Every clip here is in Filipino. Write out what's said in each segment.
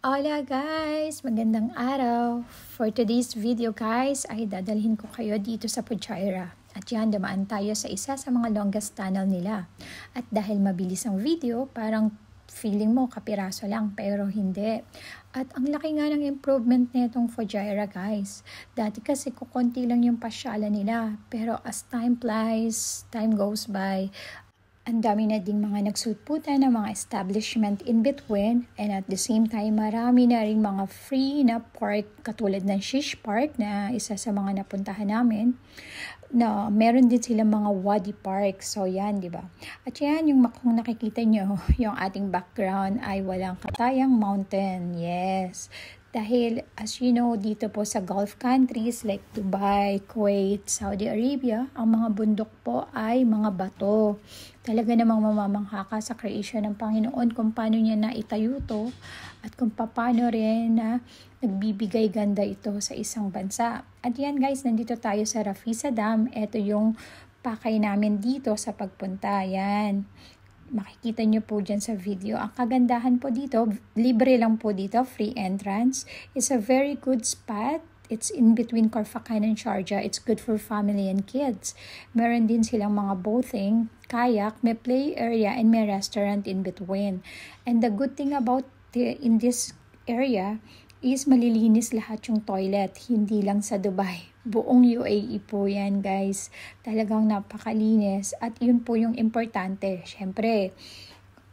Hola guys! Magandang araw! For today's video guys ay dadalhin ko kayo dito sa Pujairah. At yan, dumaan tayo sa isa sa mga longest tunnel nila. At dahil mabilis ang video, parang feeling mo kapiraso lang pero hindi. At ang laki nga ng improvement nitong Pujairah guys. Dati kasi kukunti lang yung pasyalan nila. Pero as time flies, time goes by, ang dami na ding mga nagsulputan ng mga establishment in between, and at the same time marami na rin mga free na park katulad ng Shish Park na isa sa mga napuntahan namin, na meron din silang mga Wadi Park. So yan, di ba? At yan, yung kung nakikita nyo, yung ating background ay walang katayang mountain. Yes. Dahil, as you know, dito po sa Gulf countries like Dubai, Kuwait, Saudi Arabia, ang mga bundok po ay mga bato. Talaga namang mamamangha ka sa creation ng Panginoon kung paano niya naitayo to at kung paano rin na nagbibigay ganda ito sa isang bansa. At yan guys, nandito tayo sa Rafisa Dam. Ito yung pakay namin dito sa pagpunta. Yan. Makikita nyo po dyan sa video. Ang kagandahan po dito, libre lang po dito, free entrance. It's a very good spot. It's in between Khorfakkan and Sharjah. It's good for family and kids. Meron din silang mga boating, kayak, may play area, and may restaurant in between. And the good thing about in this area is malilinis lahat yung toilet, hindi lang sa Dubai. Buong UAE po yan guys. Talagang napakalinis at yun po yung importante. Siyempre,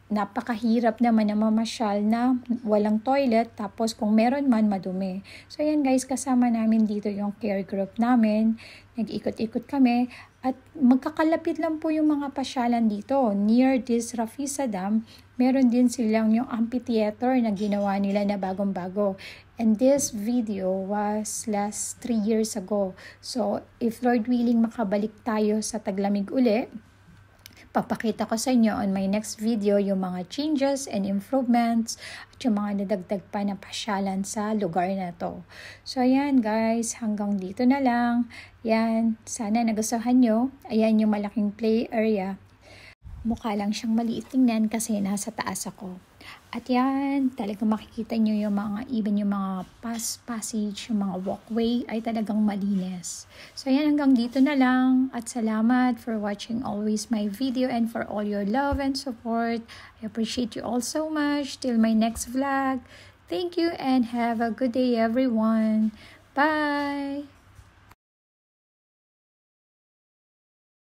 napakahirap naman na mamasyal na walang toilet tapos kung meron man madumi. So yan guys, kasama namin dito yung care group namin. Nag-ikot-ikot kami at magkakalapit lang po yung mga pasyalan dito. Near this Rafisa Dam, meron din silang yung amphitheater na ginawa nila na bagong-bago. And this video was last 3 years ago. So if Lord willing makabalik tayo sa taglamig uli, papakita ko sa inyo on my next video yung mga changes and improvements at yung mga nadagdag pa na pasyalan sa lugar na to. So ayan guys, hanggang dito na lang. Yan, sana nagustuhan nyo. Ayan yung malaking play area. Mukha lang siyang maliit tingnan kasi nasa taas ako. At yan, talagang makikita nyo yung mga, even yung mga passage, yung mga walkway ay talagang malinis. So yan, hanggang dito na lang. At salamat for watching always my video and for all your love and support. I appreciate you all so much. Till my next vlog. Thank you and have a good day everyone. Bye!